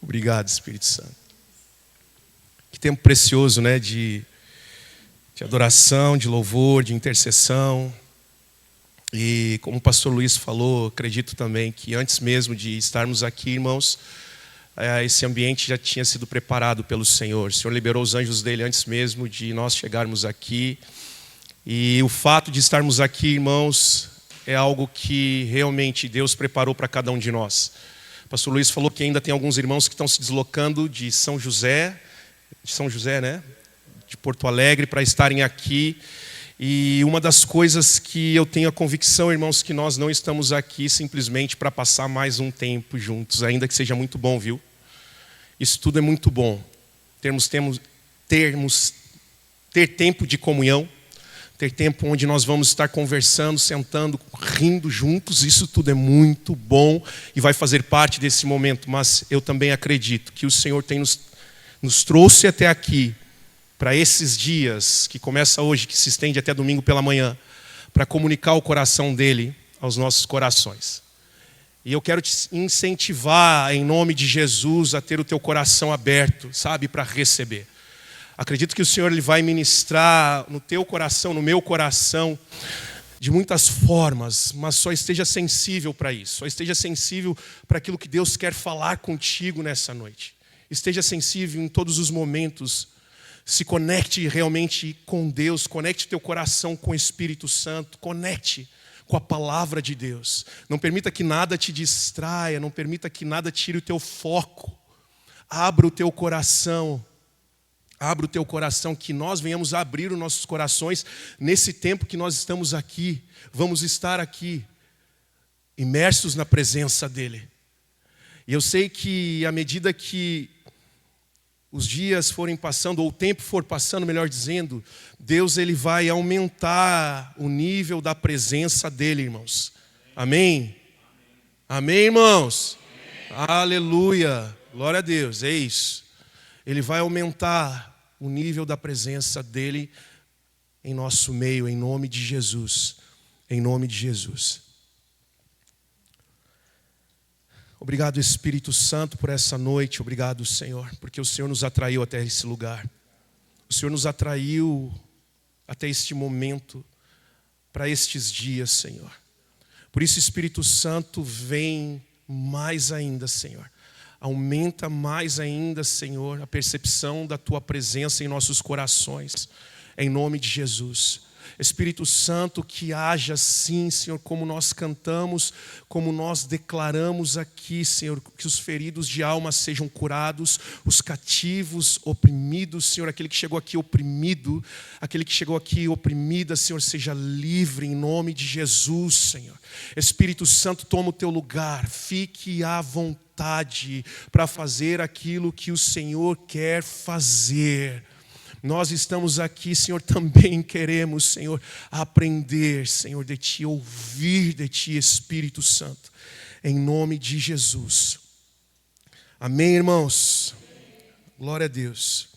Obrigado, Espírito Santo. Que tempo precioso, né? De adoração, de louvor, de intercessão. E como o pastor Luiz falou, acredito também que antes mesmo de estarmos aqui, irmãos, esse ambiente já tinha sido preparado pelo Senhor. O Senhor liberou os anjos dele antes mesmo de nós chegarmos aqui. E o fato de estarmos aqui, irmãos, é algo que realmente Deus preparou para cada um de nós. O pastor Luiz falou que ainda tem alguns irmãos que estão se deslocando de São José, né? De Porto Alegre, para estarem aqui. E uma das coisas que eu tenho a convicção, irmãos, que nós não estamos aqui simplesmente para passar mais um tempo juntos, ainda que seja muito bom, viu? Isso tudo é muito bom. Ter tempo de comunhão, ter tempo onde nós vamos estar conversando, sentando, rindo juntos, isso tudo é muito bom e vai fazer parte desse momento. Mas eu também acredito que o Senhor tem nos trouxe até aqui, para esses dias, que começa hoje, que se estende até domingo pela manhã, para comunicar o coração dele aos nossos corações. E eu quero te incentivar, em nome de Jesus, a ter o teu coração aberto, sabe, para receber. Acredito que o Senhor ele vai ministrar no teu coração, no meu coração, de muitas formas, mas só esteja sensível para isso. Só esteja sensível para aquilo que Deus quer falar contigo nessa noite. Esteja sensível em todos os momentos. Se conecte realmente com Deus, conecte teu coração com o Espírito Santo, conecte com a palavra de Deus. Não permita que nada te distraia, não permita que nada tire o teu foco. Abra o teu coração, que nós venhamos a abrir os nossos corações nesse tempo que nós estamos aqui. Vamos estar aqui, imersos na presença dEle. E eu sei que à medida que os dias forem passando, ou o tempo for passando, melhor dizendo, Deus ele vai aumentar o nível da presença dele, irmãos. Amém? Amém, irmãos? Amém. Aleluia. Glória a Deus, é isso. Ele vai aumentar o nível da presença dele em nosso meio, em nome de Jesus. Em nome de Jesus. Obrigado, Espírito Santo, por essa noite. Obrigado, Senhor, porque o Senhor nos atraiu até esse lugar. O Senhor nos atraiu até este momento, para estes dias, Senhor. Por isso, Espírito Santo, vem mais ainda, Senhor. Aumenta mais ainda, Senhor, a percepção da Tua presença em nossos corações. Em nome de Jesus. Espírito Santo, que haja sim, Senhor, como nós cantamos, como nós declaramos aqui, Senhor, que os feridos de alma sejam curados, os cativos, oprimidos, Senhor, aquele que chegou aqui oprimido, aquele que chegou aqui oprimida, Senhor, seja livre em nome de Jesus, Senhor. Espírito Santo, toma o teu lugar, fique à vontade para fazer aquilo que o Senhor quer fazer. Nós estamos aqui, Senhor, também queremos, Senhor, aprender, Senhor, de Ti, ouvir de Ti, Espírito Santo, em nome de Jesus. Amém, irmãos? Glória a Deus.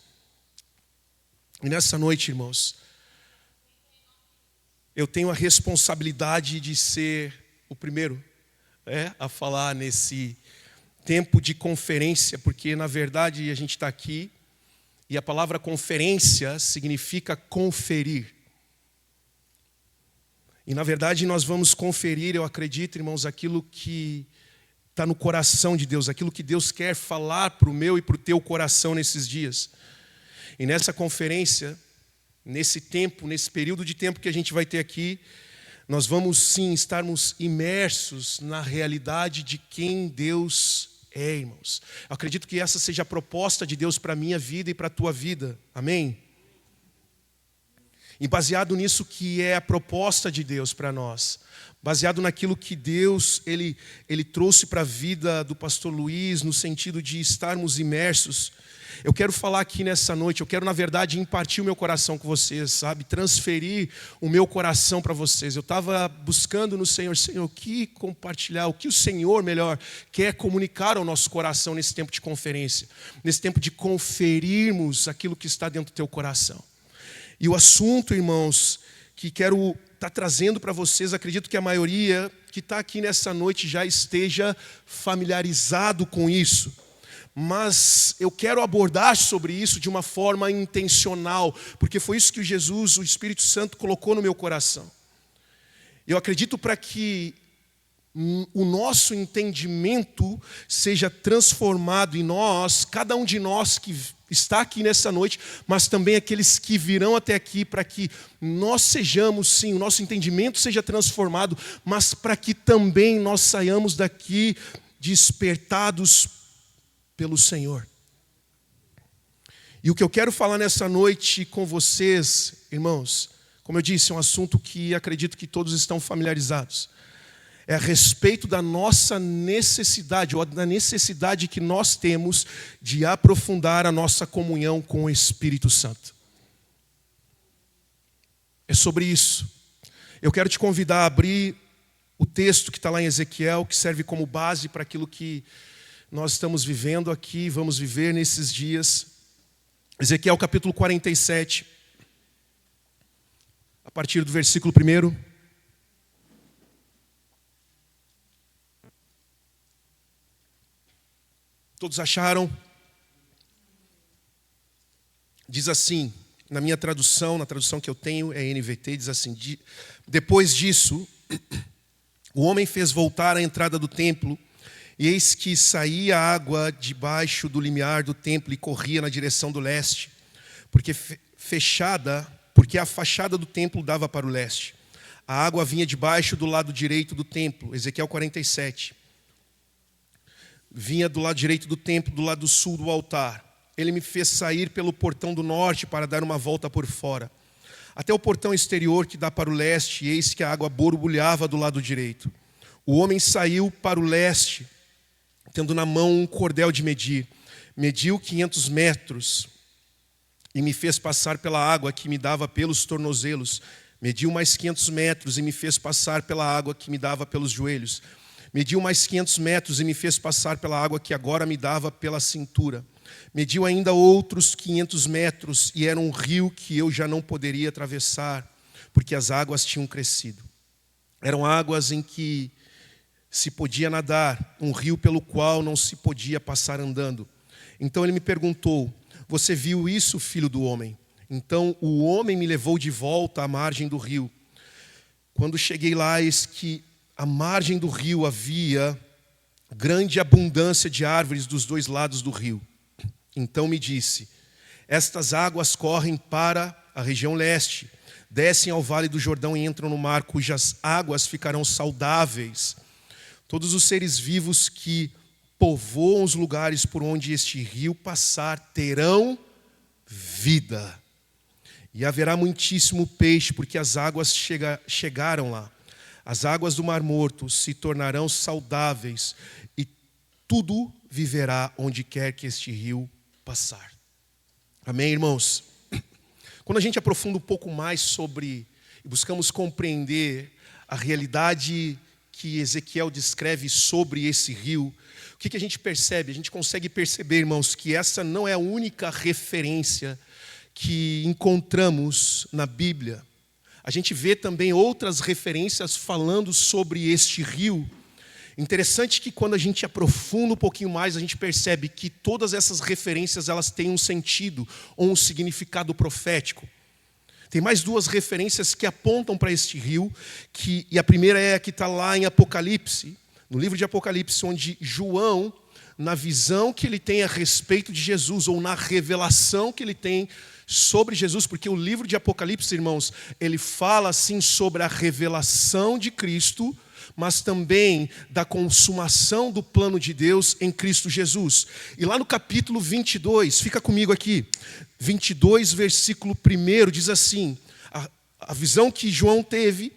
E nessa noite, irmãos, eu tenho a responsabilidade de ser o primeiro a falar nesse tempo de conferência, porque na verdade a gente está aqui, e a palavra conferência significa conferir. E na verdade nós vamos conferir, eu acredito, irmãos, aquilo que está no coração de Deus, aquilo que Deus quer falar para o meu e para o teu coração nesses dias. E nessa conferência, nesse tempo, nesse período de tempo que a gente vai ter aqui, nós vamos sim estarmos imersos na realidade de quem Deus irmãos. Eu acredito que essa seja a proposta de Deus para a minha vida e para a tua vida. Amém? E baseado nisso que é a proposta de Deus para nós, baseado naquilo que Deus ele trouxe para a vida do pastor Luiz, no sentido de estarmos imersos, eu quero falar aqui nessa noite, eu quero na verdade impartir o meu coração com vocês, sabe? Transferir o meu coração para vocês. Eu estava buscando no Senhor, o que compartilhar, o que o Senhor, melhor, quer comunicar ao nosso coração nesse tempo de conferência, nesse tempo de conferirmos aquilo que está dentro do teu coração. E o assunto, irmãos, que quero estar trazendo para vocês, acredito que a maioria que está aqui nessa noite já esteja familiarizado com isso. mas eu quero abordar sobre isso de uma forma intencional, porque foi isso que Jesus, o Espírito Santo, colocou no meu coração. Eu acredito para que o nosso entendimento seja transformado em nós, cada um de nós que está aqui nessa noite, mas também aqueles que virão até aqui, para que nós sejamos, sim, o nosso entendimento seja transformado, mas para que também nós saiamos daqui despertados pelo Senhor. E o que eu quero falar nessa noite com vocês, irmãos, como eu disse, é um assunto que acredito que todos estão familiarizados. É a respeito da nossa necessidade, ou da necessidade que nós temos de aprofundar a nossa comunhão com o Espírito Santo. É sobre isso. Eu quero te convidar a abrir o texto que está lá em Ezequiel, que serve como base para aquilo que nós estamos vivendo aqui, vamos viver nesses dias. Ezequiel capítulo 47, a partir do versículo 1. Todos acharam? Diz assim, na minha tradução, na tradução que eu tenho, é NVT, diz assim: depois disso, o homem fez voltar a entrada do templo, e eis que saía água debaixo do limiar do templo e corria na direção do leste, porque a fachada do templo dava para o leste. A água vinha debaixo do lado direito do templo, Ezequiel 47. Vinha do lado direito do templo, do lado sul do altar. Ele me fez sair pelo portão do norte para dar uma volta por fora, até o portão exterior que dá para o leste, e eis que a água borbulhava do lado direito. O homem saiu para o leste, tendo na mão um cordel de medir. Mediu 500 metros e me fez passar pela água que me dava pelos tornozelos. Mediu mais 500 metros e me fez passar pela água que me dava pelos joelhos. Mediu mais 500 metros e me fez passar pela água que agora me dava pela cintura. Mediu ainda outros 500 metros e era um rio que eu já não poderia atravessar, porque as águas tinham crescido. Eram águas em que se podia nadar, um rio pelo qual não se podia passar andando. Então ele me perguntou: você viu isso, filho do homem? Então o homem me levou de volta à margem do rio. Quando cheguei lá, eis que à margem do rio havia grande abundância de árvores dos dois lados do rio. Então me disse: estas águas correm para a região leste, descem ao vale do Jordão e entram no mar, cujas águas ficarão saudáveis. Todos os seres vivos que povoam os lugares por onde este rio passar terão vida. E haverá muitíssimo peixe, porque as águas chegaram lá. As águas do Mar Morto se tornarão saudáveis e tudo viverá onde quer que este rio passar. Amém, irmãos? Quando a gente aprofunda um pouco mais sobre e buscamos compreender a realidade que Ezequiel descreve sobre esse rio, o que a gente percebe? A gente consegue perceber, irmãos, que essa não é a única referência que encontramos na Bíblia. A gente vê também outras referências falando sobre este rio. Interessante que quando a gente aprofunda um pouquinho mais, a gente percebe que todas essas referências elas têm um sentido ou um significado profético. Tem mais duas referências que apontam para este rio, e a primeira é a que está lá em Apocalipse, no livro de Apocalipse, onde João, na visão que ele tem a respeito de Jesus, ou na revelação que ele tem sobre Jesus, porque o livro de Apocalipse, irmãos, ele fala assim sobre a revelação de Cristo, mas também da consumação do plano de Deus em Cristo Jesus. E lá no capítulo 22, fica comigo aqui, 22, versículo 1, diz assim, a visão que João teve,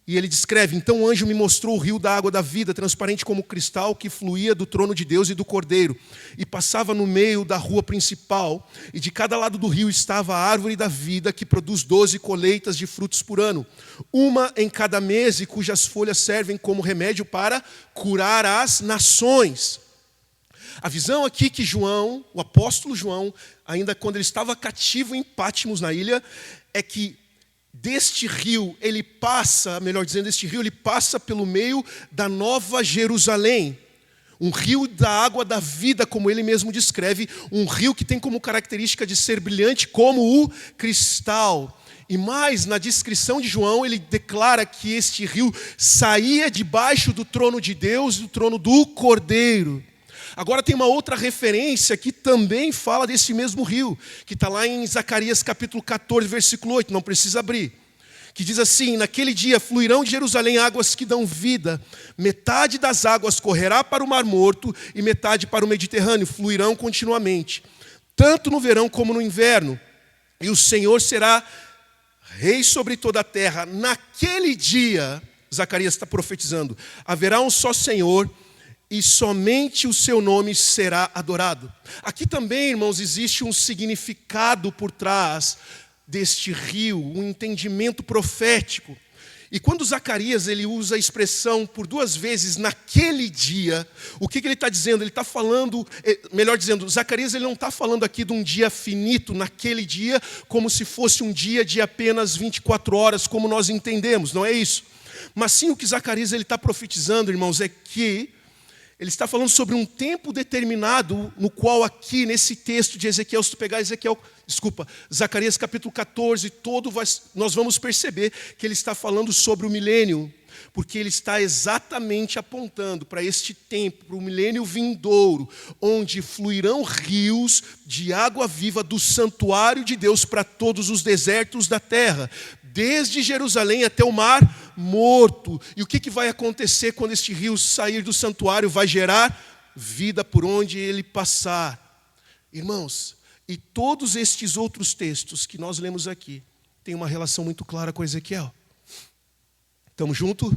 e ele descreve: então o anjo me mostrou o rio da água da vida, transparente como cristal, que fluía do trono de Deus e do Cordeiro, e passava no meio da rua principal, e de cada lado do rio estava a árvore da vida, que produz 12 colheitas de frutos por ano, uma em cada mês, e cujas folhas servem como remédio para curar as nações. A visão aqui que João, o apóstolo João, ainda quando ele estava cativo em Patmos, na ilha, é que deste rio, ele passa, melhor dizendo, este rio, ele passa pelo meio da Nova Jerusalém, Um rio da água da vida, como ele mesmo descreve, um rio que tem como característica de ser brilhante como o cristal. E mais, na descrição de João, ele declara que este rio saía debaixo do trono de Deus, do trono do Cordeiro. Agora tem uma outra referência que também fala desse mesmo rio, que está lá em Zacarias capítulo 14, versículo 8, não precisa abrir. Que diz assim: naquele dia fluirão de Jerusalém águas que dão vida, metade das águas correrá para o Mar Morto e metade para o Mediterrâneo, fluirão continuamente, tanto no verão como no inverno. E o Senhor será rei sobre toda a terra. Naquele dia, Zacarias está profetizando, haverá um só Senhor e somente o seu nome será adorado. Aqui também, irmãos, existe um significado por trás deste rio, um entendimento profético. E quando Zacarias ele usa a expressão por 2 vezes, naquele dia, o que ele está dizendo? Ele está falando, melhor dizendo, Zacarias ele não está falando aqui de um dia finito, naquele dia, como se fosse um dia de apenas 24 horas, como nós entendemos, não é isso. Mas sim o que Zacarias ele está profetizando, irmãos, é que ele está falando sobre um tempo determinado, no qual aqui, nesse texto de Ezequiel, se tu pegar Zacarias capítulo 14, nós vamos perceber que ele está falando sobre o milênio, porque ele está exatamente apontando para este tempo, para o milênio vindouro, onde fluirão rios de água viva do santuário de Deus para todos os desertos da terra, desde Jerusalém até o Mar Morto. E o que vai acontecer quando este rio sair do santuário? Vai gerar vida por onde ele passar. Irmãos, e todos estes outros textos que nós lemos aqui têm uma relação muito clara com Ezequiel. Estamos juntos?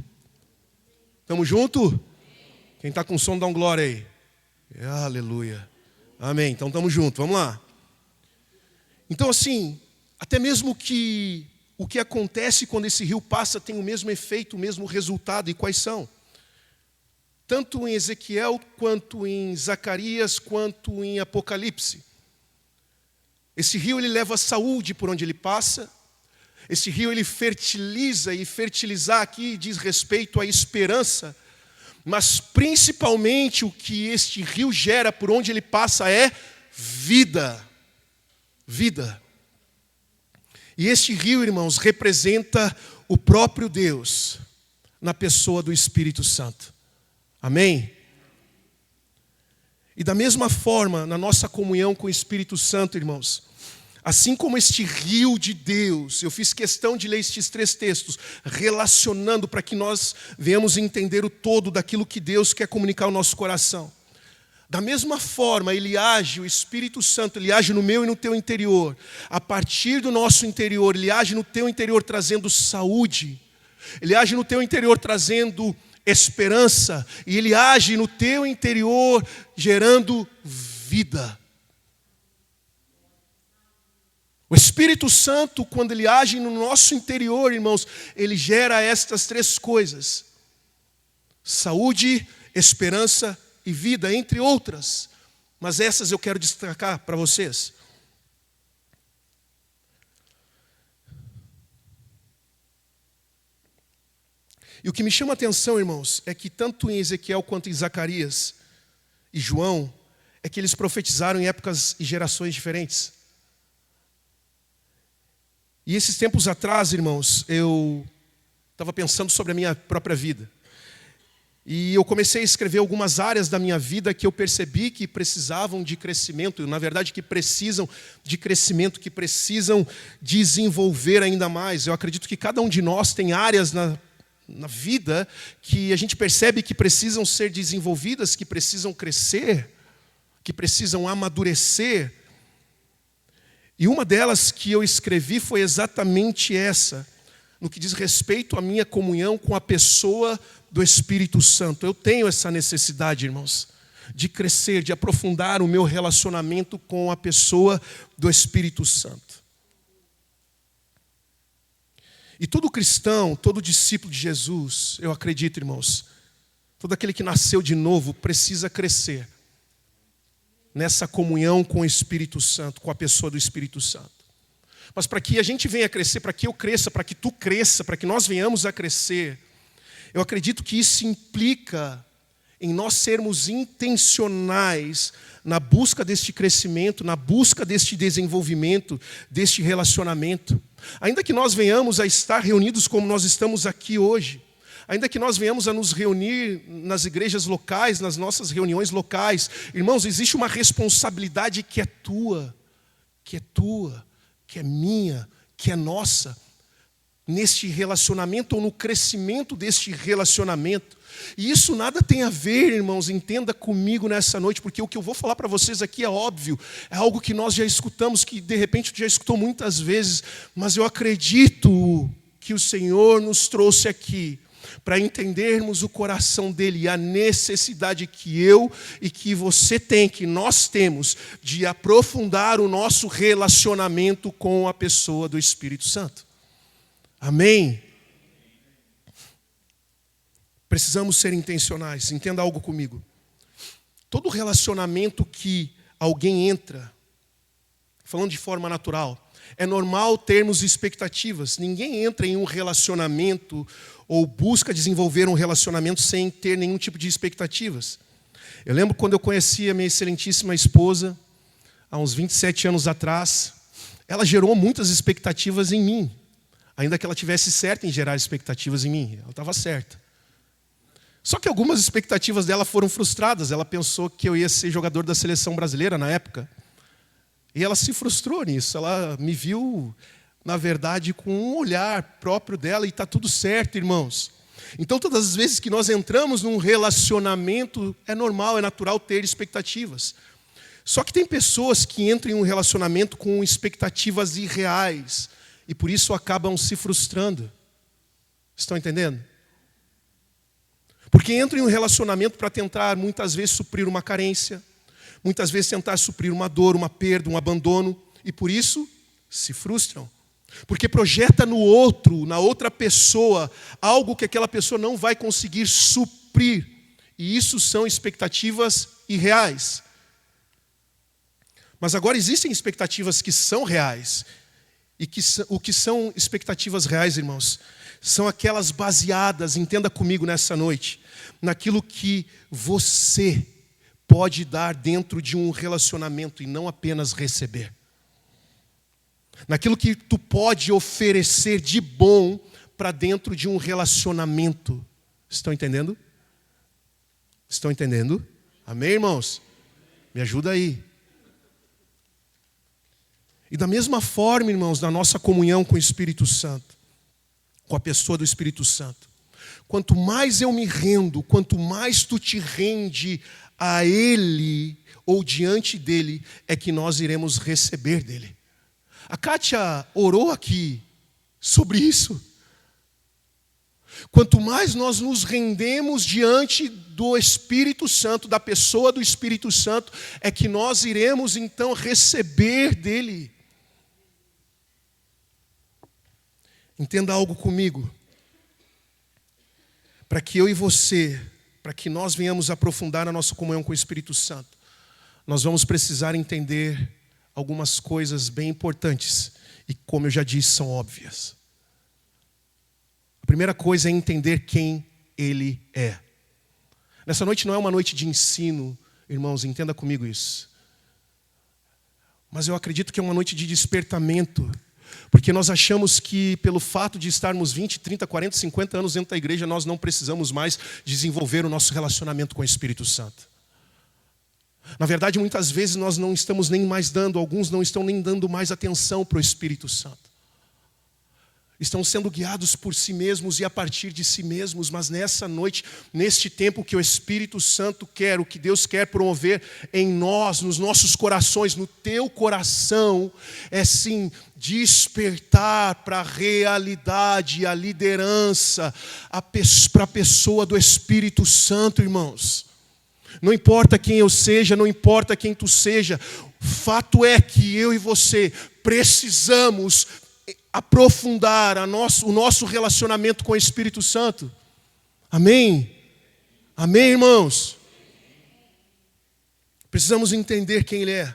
Estamos juntos? Quem está com som, dá um glória aí. Aleluia. Amém. Então estamos juntos, vamos lá. Então assim, até mesmo que o que acontece quando esse rio passa tem o mesmo efeito, o mesmo resultado. E quais são? Tanto em Ezequiel, quanto em Zacarias, quanto em Apocalipse. Esse rio ele leva saúde por onde ele passa. Esse rio ele fertiliza, e fertilizar aqui diz respeito à esperança. Mas principalmente o que este rio gera por onde ele passa é vida. Vida. E este rio, irmãos, representa o próprio Deus na pessoa do Espírito Santo. Amém? E da mesma forma, na nossa comunhão com o Espírito Santo, irmãos, assim como este rio de Deus, eu fiz questão de ler estes 3 textos, relacionando para que nós venhamos entender o todo daquilo que Deus quer comunicar ao nosso coração. Da mesma forma, ele age, o Espírito Santo, ele age no meu e no teu interior. A partir do nosso interior, ele age no teu interior trazendo saúde. Ele age no teu interior trazendo esperança. E ele age no teu interior gerando vida. O Espírito Santo, quando ele age no nosso interior, irmãos, ele gera estas 3 coisas: saúde, esperança e vida, entre outras. Mas essas eu quero destacar para vocês. E o que me chama a atenção, irmãos, é que tanto em Ezequiel quanto em Zacarias e João, é que eles profetizaram em épocas e gerações diferentes. E esses tempos atrás, irmãos, eu estava pensando sobre a minha própria vida. E eu comecei a escrever algumas áreas da minha vida que eu percebi que precisavam de crescimento, na verdade que precisam de crescimento, que precisam desenvolver ainda mais. Eu acredito que cada um de nós tem áreas na vida que a gente percebe que precisam ser desenvolvidas, que precisam crescer, que precisam amadurecer. E uma delas que eu escrevi foi exatamente essa, no que diz respeito à minha comunhão com a pessoa do Espírito Santo. Eu tenho essa necessidade, irmãos, de crescer, de aprofundar o meu relacionamento com a pessoa do Espírito Santo. E todo cristão, todo discípulo de Jesus, eu acredito, irmãos, todo aquele que nasceu de novo precisa crescer nessa comunhão com o Espírito Santo, com a pessoa do Espírito Santo. Mas para que a gente venha crescer, para que eu cresça, para que tu cresça, para que nós venhamos a crescer, eu acredito que isso implica em nós sermos intencionais na busca deste crescimento, na busca deste desenvolvimento, deste relacionamento. Ainda que nós venhamos a estar reunidos como nós estamos aqui hoje, ainda que nós venhamos a nos reunir nas igrejas locais, nas nossas reuniões locais, irmãos, existe uma responsabilidade que é tua, que é minha, que é nossa, neste relacionamento ou no crescimento deste relacionamento. E isso nada tem a ver, irmãos, entenda comigo nessa noite, porque o que eu vou falar para vocês aqui é óbvio, é algo que nós já escutamos, que de repente já escutou muitas vezes, mas eu acredito que o Senhor nos trouxe aqui para entendermos o coração dele e a necessidade que eu e que você tem, que nós temos, de aprofundar o nosso relacionamento com a pessoa do Espírito Santo. Amém? Precisamos ser intencionais. Entenda algo comigo. Todo relacionamento que alguém entra, falando de forma natural, é normal termos expectativas. Ninguém entra em um relacionamento ou busca desenvolver um relacionamento sem ter nenhum tipo de expectativas. Eu lembro quando eu conheci a minha excelentíssima esposa, há uns 27 anos atrás, ela gerou muitas expectativas em mim. Ainda que ela tivesse certa em gerar expectativas em mim, ela estava certa. Só que algumas expectativas dela foram frustradas. Ela pensou que eu ia ser jogador da seleção brasileira na época. E ela se frustrou nisso. Ela me viu, na verdade, com um olhar próprio dela. E está tudo certo, irmãos. Então, todas as vezes que nós entramos num relacionamento, é normal, é natural ter expectativas. Só que tem pessoas que entram em um relacionamento com expectativas irreais. E por isso acabam se frustrando. Estão entendendo? Porque entram em um relacionamento para tentar, muitas vezes, suprir uma carência. Muitas vezes tentar suprir uma dor, uma perda, um abandono. E por isso, se frustram. Porque projeta no outro, na outra pessoa, algo que aquela pessoa não vai conseguir suprir. E isso são expectativas irreais. Mas agora existem expectativas que são reais. E o que são expectativas reais, irmãos? São aquelas baseadas, entenda comigo nessa noite, naquilo que você pode dar dentro de um relacionamento e não apenas receber. Naquilo que tu pode oferecer de bom para dentro de um relacionamento. Estão entendendo? Estão entendendo? Amém, irmãos? Me ajuda aí. E da mesma forma, irmãos, na nossa comunhão com o Espírito Santo, com a pessoa do Espírito Santo, quanto mais eu me rendo, quanto mais tu te rende a Ele ou diante dEle, é que nós iremos receber dEle. A Kátia orou aqui sobre isso. Quanto mais nós nos rendemos diante do Espírito Santo, da pessoa do Espírito Santo, é que nós iremos então receber dEle. Entenda algo comigo. Para que eu e você, para que nós venhamos aprofundar a nossa comunhão com o Espírito Santo, nós vamos precisar entender algumas coisas bem importantes. E como eu já disse, são óbvias. A primeira coisa é entender quem Ele é. Nessa noite não é uma noite de ensino, irmãos, entenda comigo isso. Mas eu acredito que é uma noite de despertamento. Porque nós achamos que pelo fato de estarmos 20, 30, 40, 50 anos dentro da igreja, nós não precisamos mais desenvolver o nosso relacionamento com o Espírito Santo. Na verdade, muitas vezes nós não estamos nem mais dando, alguns não estão nem dando mais atenção para o Espírito Santo. Estão sendo guiados por si mesmos e a partir de si mesmos, mas nessa noite, neste tempo que o Espírito Santo quer, o que Deus quer promover em nós, nos nossos corações, no teu coração, é sim despertar para a realidade, a liderança, para a pessoa do Espírito Santo, irmãos. Não importa quem eu seja, não importa quem tu seja, fato é que eu e você precisamos aprofundar o nosso relacionamento com o Espírito Santo. Amém? Amém, irmãos? Precisamos entender quem Ele é.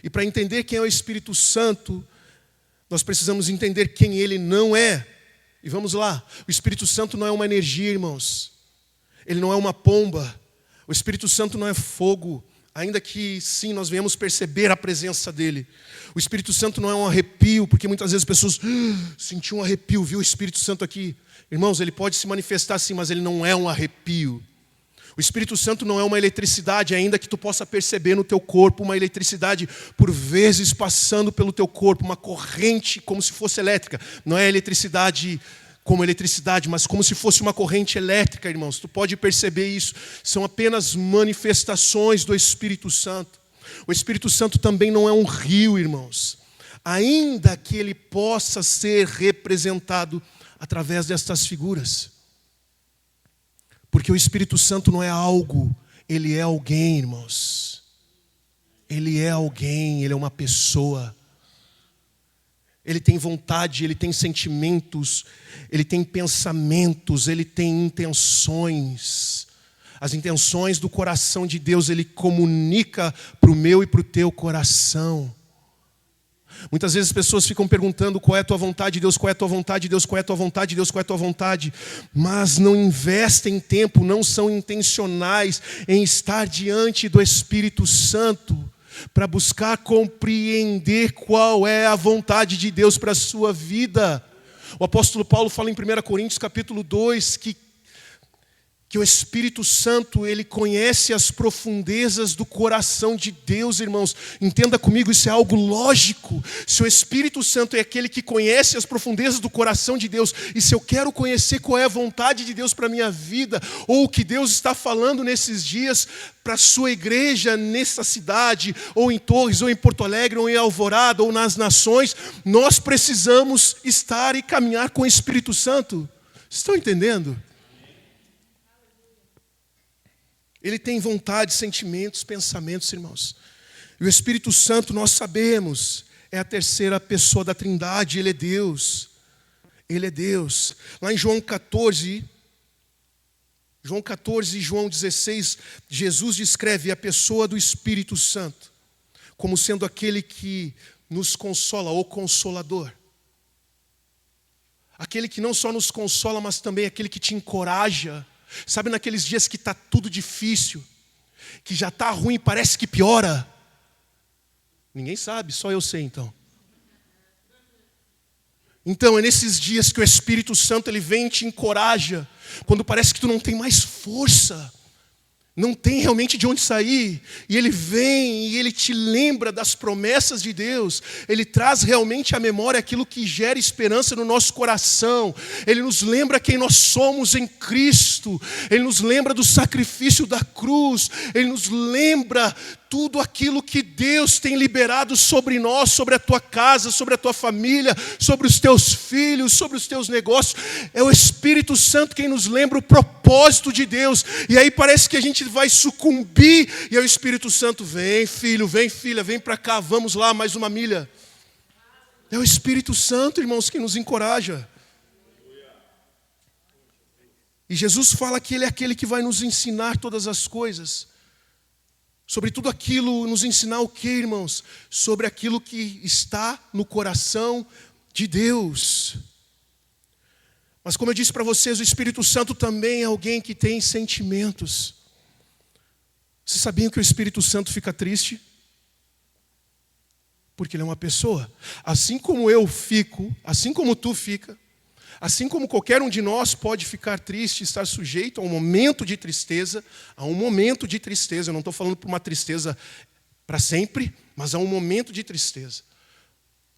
E para entender quem é o Espírito Santo, nós precisamos entender quem Ele não é. E vamos lá. O Espírito Santo não é uma energia, irmãos. Ele não é uma pomba. O Espírito Santo não é fogo, ainda que sim, nós venhamos perceber a presença dele. O Espírito Santo não é um arrepio, porque muitas vezes as pessoas sentiam um arrepio, viu o Espírito Santo aqui. Irmãos, ele pode se manifestar sim, mas ele não é um arrepio. O Espírito Santo não é uma eletricidade, ainda que tu possa perceber no teu corpo, uma eletricidade por vezes passando pelo teu corpo, uma corrente como se fosse elétrica. Não é eletricidade como eletricidade, mas como se fosse uma corrente elétrica, irmãos. Tu pode perceber isso. São apenas manifestações do Espírito Santo. O Espírito Santo também não é um rio, irmãos. Ainda que ele possa ser representado através destas figuras. Porque o Espírito Santo não é algo, ele é alguém, irmãos. Ele é alguém, ele é uma pessoa. Ele tem vontade, ele tem sentimentos, ele tem pensamentos, ele tem intenções. As intenções do coração de Deus, ele comunica para o meu e para o teu coração. Muitas vezes as pessoas ficam perguntando qual é a tua vontade, Deus, qual é a tua vontade, Deus, qual é a tua vontade, Deus, qual é a tua vontade. Mas não investem tempo, não são intencionais em estar diante do Espírito Santo para buscar compreender qual é a vontade de Deus para a sua vida. O apóstolo Paulo fala em 1 Coríntios capítulo 2 que o Espírito Santo, ele conhece as profundezas do coração de Deus, irmãos. Entenda comigo, isso é algo lógico. Se o Espírito Santo é aquele que conhece as profundezas do coração de Deus, e se eu quero conhecer qual é a vontade de Deus para a minha vida, ou o que Deus está falando nesses dias para a sua igreja, nessa cidade, ou em Torres, ou em Porto Alegre, ou em Alvorada, ou nas nações, nós precisamos estar e caminhar com o Espírito Santo. Estão entendendo? Ele tem vontade, sentimentos, pensamentos, irmãos. E o Espírito Santo, nós sabemos, é a terceira pessoa da Trindade, ele é Deus. Ele é Deus. Lá em João 14 e João 16, Jesus descreve a pessoa do Espírito Santo como sendo aquele que nos consola, o Consolador. Aquele que não só nos consola, mas também aquele que te encoraja. Sabe naqueles dias que está tudo difícil, que já está ruim, parece que piora? Ninguém sabe, só eu sei então. Então é nesses dias que o Espírito Santo ele vem e te encoraja, quando parece que tu não tem mais força, não tem realmente de onde sair, e ele vem e ele te lembra das promessas de Deus, ele traz realmente à memória aquilo que gera esperança no nosso coração, ele nos lembra quem nós somos em Cristo, ele nos lembra do sacrifício da cruz, ele nos lembra tudo aquilo que Deus tem liberado sobre nós, sobre a tua casa, sobre a tua família, sobre os teus filhos, sobre os teus negócios. É o Espírito Santo quem nos lembra o propósito de Deus. E aí parece que a gente vai sucumbir, e aí o Espírito Santo, vem filho, vem filha, vem para cá, vamos lá, mais uma milha. É o Espírito Santo, irmãos, que nos encoraja. E Jesus fala que Ele é aquele que vai nos ensinar todas as coisas. Sobre tudo aquilo, nos ensinar o que, irmãos? Sobre aquilo que está no coração de Deus. Mas como eu disse para vocês, o Espírito Santo também é alguém que tem sentimentos. Vocês sabiam que o Espírito Santo fica triste? Porque ele é uma pessoa. Assim como eu fico, assim como tu fica, assim como qualquer um de nós pode ficar triste, estar sujeito a um momento de tristeza, eu não estou falando por uma tristeza para sempre, mas a um momento de tristeza.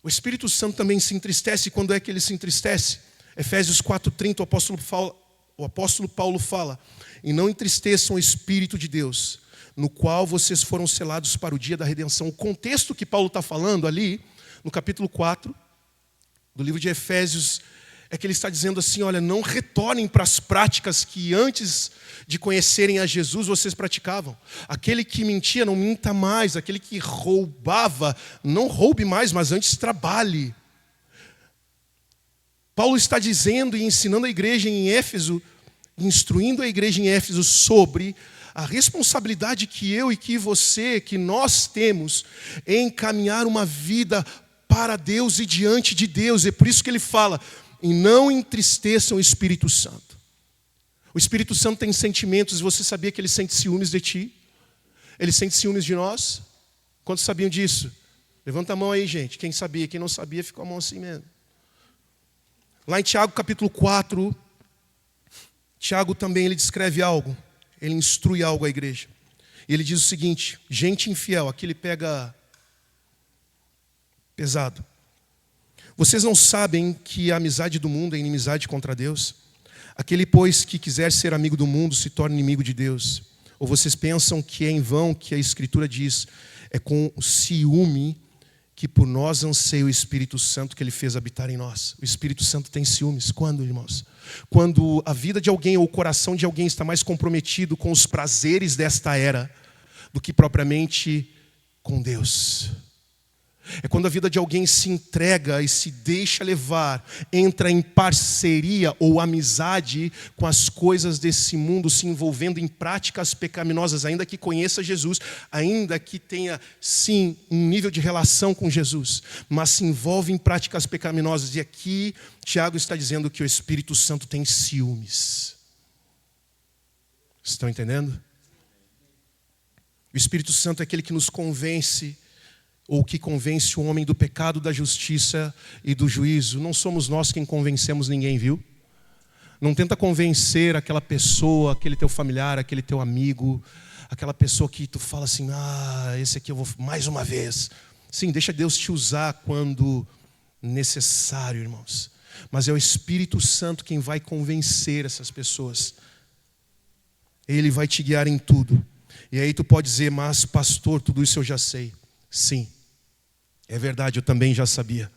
O Espírito Santo também se entristece. Quando é que ele se entristece? Efésios 4:30, o apóstolo Paulo fala: e não entristeçam o Espírito de Deus, no qual vocês foram selados para o dia da redenção. O contexto que Paulo está falando ali, no capítulo 4 do livro de Efésios, é que ele está dizendo assim: olha, não retornem para as práticas que antes de conhecerem a Jesus vocês praticavam. Aquele que mentia, não minta mais. Aquele que roubava, não roube mais, mas antes trabalhe. Paulo está dizendo e ensinando a igreja em Éfeso, instruindo a igreja em Éfeso sobre a responsabilidade que eu e que você, que nós temos em caminhar uma vida para Deus e diante de Deus. É por isso que ele fala: e não entristeçam o Espírito Santo. O Espírito Santo tem sentimentos, e você sabia que ele sente ciúmes de ti? Ele sente ciúmes de nós? Quantos sabiam disso? Levanta a mão aí, gente. Quem sabia, quem não sabia, ficou a mão assim mesmo. Lá em Tiago capítulo 4, Tiago também ele descreve algo. Ele instrui algo à igreja. E ele diz o seguinte: gente infiel, aqui ele pega pesado. Vocês não sabem que a amizade do mundo é inimizade contra Deus? Aquele, pois, que quiser ser amigo do mundo se torna inimigo de Deus. Ou vocês pensam que é em vão que a Escritura diz: é com ciúme que por nós anseia o Espírito Santo que Ele fez habitar em nós. O Espírito Santo tem ciúmes. Quando, irmãos? Quando a vida de alguém ou o coração de alguém está mais comprometido com os prazeres desta era do que propriamente com Deus. É quando a vida de alguém se entrega e se deixa levar, entra em parceria ou amizade com as coisas desse mundo, se envolvendo em práticas pecaminosas, ainda que conheça Jesus, ainda que tenha, sim, um nível de relação com Jesus, mas se envolve em práticas pecaminosas. E aqui, Tiago está dizendo que o Espírito Santo tem ciúmes. Estão entendendo? O Espírito Santo é aquele que nos convence, ou que convence o homem do pecado, da justiça e do juízo. Não somos nós quem convencemos ninguém, viu? Não tenta convencer aquela pessoa, aquele teu familiar, aquele teu amigo, aquela pessoa que tu fala assim: esse aqui eu vou mais uma vez. Sim, deixa Deus te usar quando necessário, irmãos. Mas é o Espírito Santo quem vai convencer essas pessoas. Ele vai te guiar em tudo. E aí tu pode dizer: mas pastor, tudo isso eu já sei. Sim, é verdade, eu também já sabia.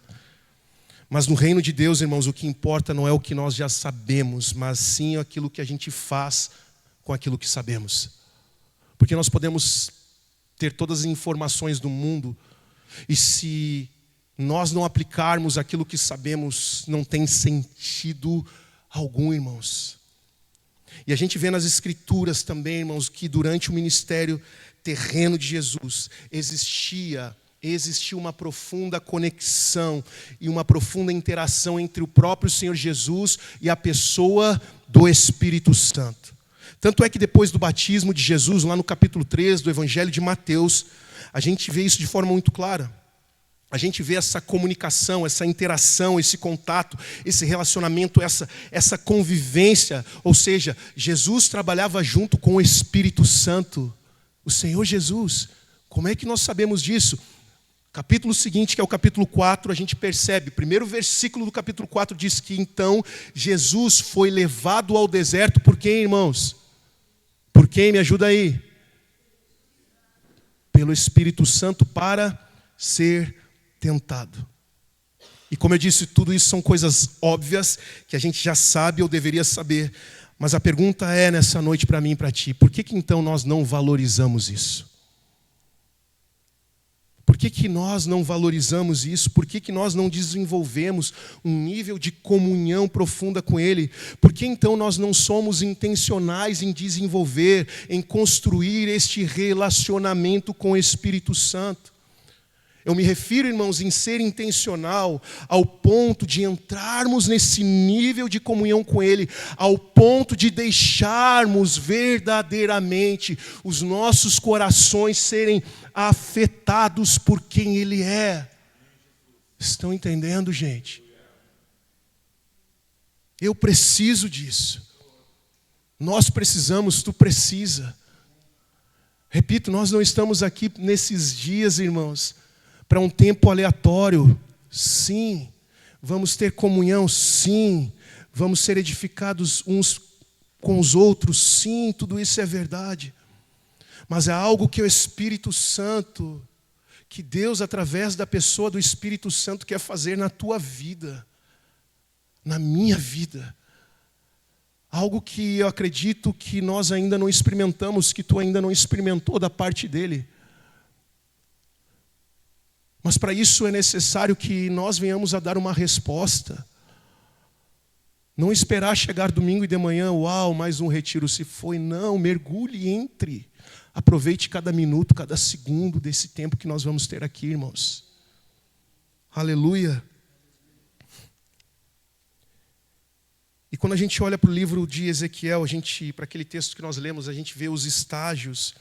Mas no reino de Deus, irmãos, o que importa não é o que nós já sabemos, mas sim aquilo que a gente faz com aquilo que sabemos. Porque nós podemos ter todas as informações do mundo, e se nós não aplicarmos aquilo que sabemos, não tem sentido algum, irmãos. E a gente vê nas Escrituras também, irmãos, que durante o ministério terreno de Jesus existia uma profunda conexão e uma profunda interação entre o próprio Senhor Jesus e a pessoa do Espírito Santo. Tanto é que depois do batismo de Jesus, lá no capítulo 3 do Evangelho de Mateus, a gente vê isso de forma muito clara. A gente vê essa comunicação, essa interação, esse contato, esse relacionamento, essa convivência. Ou seja, Jesus trabalhava junto com o Espírito Santo. O Senhor Jesus. Como é que nós sabemos disso? Capítulo seguinte, que é o capítulo 4, a gente percebe. Primeiro versículo do capítulo 4 diz que então Jesus foi levado ao deserto por quem, irmãos? Por quem? Me ajuda aí. Pelo Espírito Santo para ser tentado. E como eu disse, tudo isso são coisas óbvias que a gente já sabe ou deveria saber. Mas a pergunta é nessa noite para mim e para ti: por que então nós não valorizamos isso? Por que nós não valorizamos isso? Por que nós não desenvolvemos um nível de comunhão profunda com Ele? Por que então nós não somos intencionais em desenvolver, em construir este relacionamento com o Espírito Santo? Eu me refiro, irmãos, em ser intencional ao ponto de entrarmos nesse nível de comunhão com Ele, ao ponto de deixarmos verdadeiramente os nossos corações serem afetados por quem Ele é. Estão entendendo, gente? Eu preciso disso. Nós precisamos, tu precisa. Repito, nós não estamos aqui nesses dias, irmãos, para um tempo aleatório. Sim, vamos ter comunhão, sim, vamos ser edificados uns com os outros, sim, tudo isso é verdade. Mas é algo que o Espírito Santo, que Deus, através da pessoa do Espírito Santo, quer fazer na tua vida, na minha vida. Algo que eu acredito que nós ainda não experimentamos, que tu ainda não experimentou da parte dele. Mas para isso é necessário que nós venhamos a dar uma resposta. Não esperar chegar domingo e de manhã, uau, mais um retiro se foi. Não, mergulhe, entre. Aproveite cada minuto, cada segundo desse tempo que nós vamos ter aqui, irmãos. Aleluia. E quando a gente olha para o livro de Ezequiel, para aquele texto que nós lemos, a gente vê os estágios.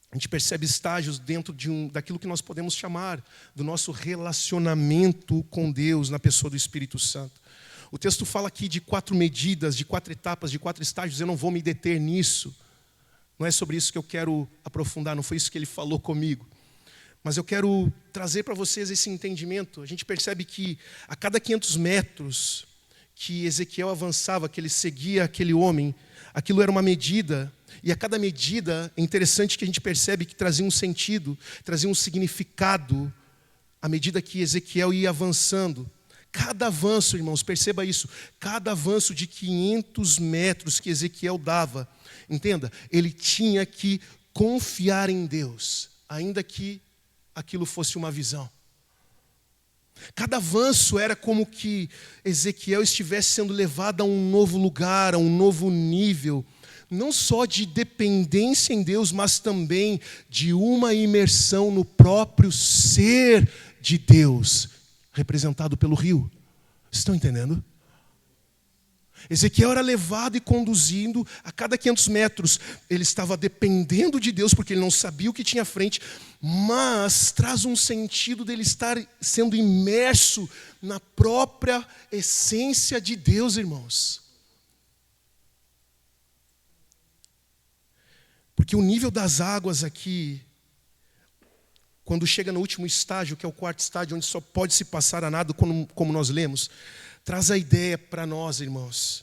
A gente percebe estágios dentro daquilo que nós podemos chamar do nosso relacionamento com Deus na pessoa do Espírito Santo. O texto fala aqui de 4 medidas, de 4 etapas, de 4 estágios. Eu não vou me deter nisso. Não é sobre isso que eu quero aprofundar, não foi isso que ele falou comigo. Mas eu quero trazer para vocês esse entendimento. A gente percebe que a cada 500 metros que Ezequiel avançava, que ele seguia aquele homem, aquilo era uma medida. E a cada medida, é interessante que a gente percebe que trazia um sentido, trazia um significado, à medida que Ezequiel ia avançando. Cada avanço, irmãos, perceba isso, cada avanço de 500 metros que Ezequiel dava, entenda, ele tinha que confiar em Deus, ainda que aquilo fosse uma visão. Cada avanço era como que Ezequiel estivesse sendo levado a um novo lugar, a um novo nível, não só de dependência em Deus, mas também de uma imersão no próprio ser de Deus, representado pelo rio. Estão entendendo? Ezequiel era levado e conduzindo a cada 500 metros. Ele estava dependendo de Deus, porque ele não sabia o que tinha à frente, mas traz um sentido dele estar sendo imerso na própria essência de Deus, irmãos. Porque o nível das águas aqui, quando chega no último estágio, que é o 4º estágio, onde só pode se passar a nado, como nós lemos, traz a ideia para nós, irmãos,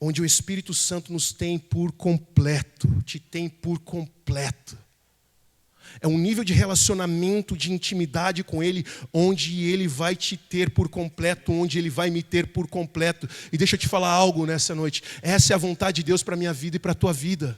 onde o Espírito Santo nos tem por completo, te tem por completo. É um nível de relacionamento, de intimidade com Ele, onde Ele vai te ter por completo, onde Ele vai me ter por completo. E deixa eu te falar algo nessa noite, essa é a vontade de Deus para a minha vida e para a tua vida.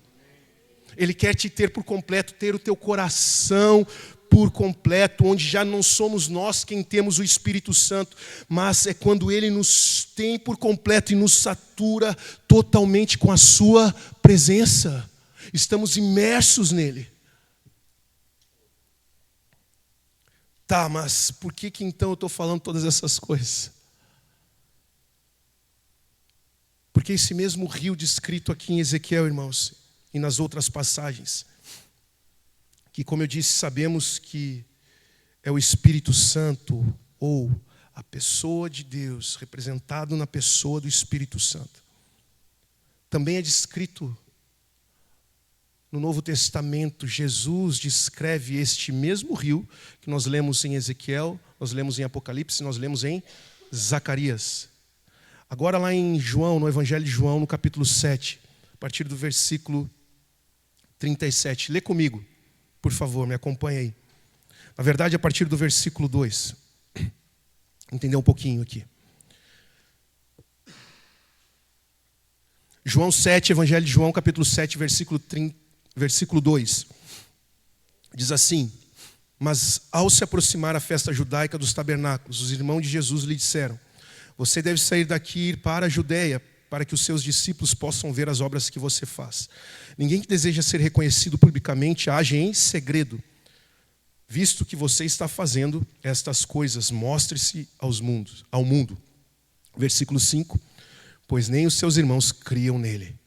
Ele quer te ter por completo, ter o teu coração por completo, onde já não somos nós quem temos o Espírito Santo, mas é quando Ele nos tem por completo e nos satura totalmente com a sua presença. Estamos imersos nele. Tá, mas por que então eu estou falando todas essas coisas? Porque esse mesmo rio descrito aqui em Ezequiel, irmãos, e nas outras passagens, que, como eu disse, sabemos que é o Espírito Santo, ou a pessoa de Deus, representado na pessoa do Espírito Santo. Também é descrito no Novo Testamento. Jesus descreve este mesmo rio, que nós lemos em Ezequiel, nós lemos em Apocalipse, nós lemos em Zacarias. Agora lá em João, no Evangelho de João, no capítulo 7, a partir do versículo 37. Lê comigo, por favor, me acompanha aí. Na verdade, a partir do versículo 2. Entender um pouquinho aqui. João 7, Evangelho de João, capítulo 7, versículo 2. Diz assim: mas ao se aproximar a festa judaica dos tabernáculos, os irmãos de Jesus lhe disseram: você deve sair daqui e ir para a Judeia, para que os seus discípulos possam ver as obras que você faz. Ninguém que deseja ser reconhecido publicamente age em segredo. Visto que você está fazendo estas coisas, mostre-se ao mundo. Versículo 5. Pois nem os seus irmãos criam nele.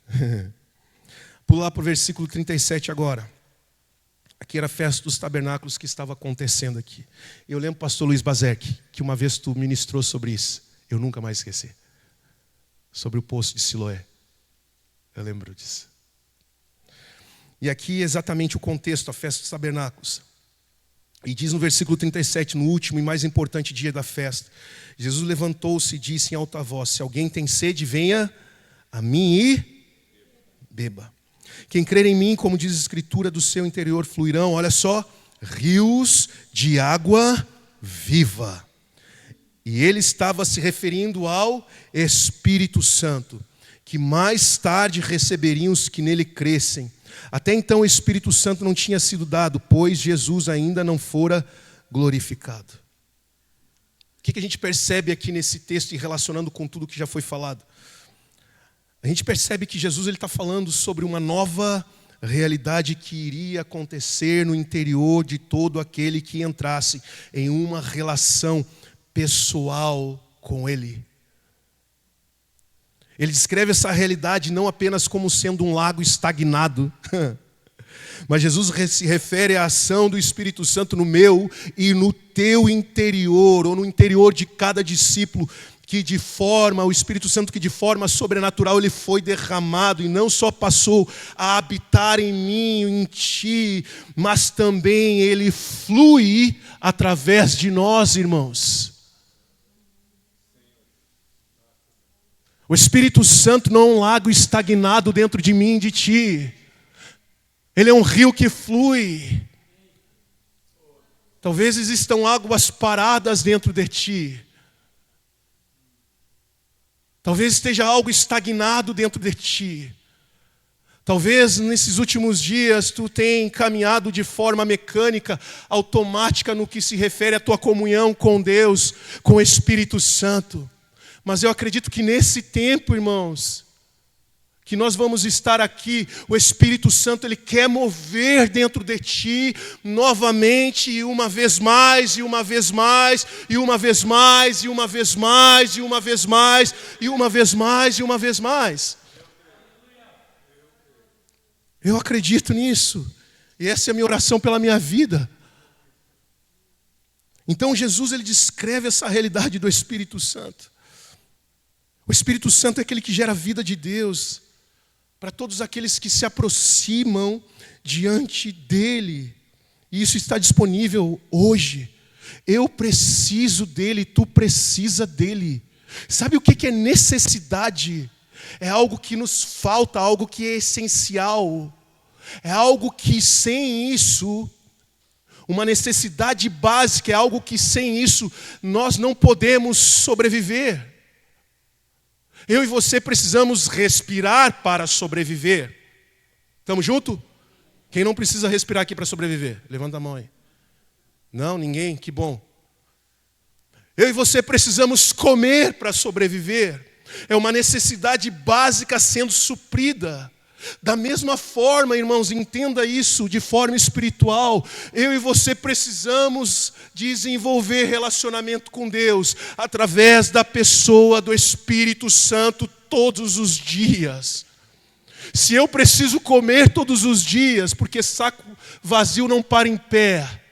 Pula lá para o versículo 37 agora. Aqui era a festa dos tabernáculos que estava acontecendo aqui. Eu lembro, pastor Luiz Bazek, que uma vez tu ministrou sobre isso. Eu nunca mais esqueci. Sobre o poço de Siloé. Eu lembro disso. E aqui exatamente o contexto, a festa dos tabernáculos. E diz no versículo 37, no último e mais importante dia da festa: Jesus levantou-se e disse em alta voz: se alguém tem sede, venha a mim e beba. Quem crer em mim, como diz a Escritura, do seu interior fluirão, olha só, rios de água viva. E ele estava se referindo ao Espírito Santo, que mais tarde receberiam os que nele crescem. Até então o Espírito Santo não tinha sido dado, pois Jesus ainda não fora glorificado. O que a gente percebe aqui nesse texto e relacionando com tudo que já foi falado? A gente percebe que Jesus está falando sobre uma nova realidade que iria acontecer no interior de todo aquele que entrasse em uma relação pessoal com Ele. Ele descreve essa realidade não apenas como sendo um lago estagnado, mas Jesus se refere à ação do Espírito Santo no meu e no teu interior, ou no interior de cada discípulo, o Espírito Santo que de forma sobrenatural ele foi derramado e não só passou a habitar em mim, em ti, mas também ele flui através de nós, irmãos. O Espírito Santo não é um lago estagnado dentro de mim e de ti. Ele é um rio que flui. Talvez existam águas paradas dentro de ti. Talvez esteja algo estagnado dentro de ti. Talvez nesses últimos dias tu tenha caminhado de forma mecânica, automática no que se refere à tua comunhão com Deus, com o Espírito Santo. Mas eu acredito que nesse tempo, irmãos, que nós vamos estar aqui, o Espírito Santo ele quer mover dentro de ti novamente, e uma vez mais, e uma vez mais, e uma vez mais, e uma vez mais, e uma vez mais, e uma vez mais, e uma vez mais. Eu acredito nisso, e essa é a minha oração pela minha vida. Então Jesus ele descreve essa realidade do Espírito Santo. O Espírito Santo é aquele que gera a vida de Deus para todos aqueles que se aproximam diante dele. E isso está disponível hoje. Eu preciso dele, tu precisa dele. Sabe o que é necessidade? É algo que nos falta, algo que é essencial. É algo que sem isso, uma necessidade básica, é algo que sem isso nós não podemos sobreviver. Eu e você precisamos respirar para sobreviver. Estamos juntos? Quem não precisa respirar aqui para sobreviver? Levanta a mão aí. Não, ninguém? Que bom. Eu e você precisamos comer para sobreviver. É uma necessidade básica sendo suprida. Da mesma forma, irmãos, entenda isso de forma espiritual. Eu e você precisamos desenvolver relacionamento com Deus através da pessoa do Espírito Santo todos os dias. Se eu preciso comer todos os dias, porque saco vazio não para em pé,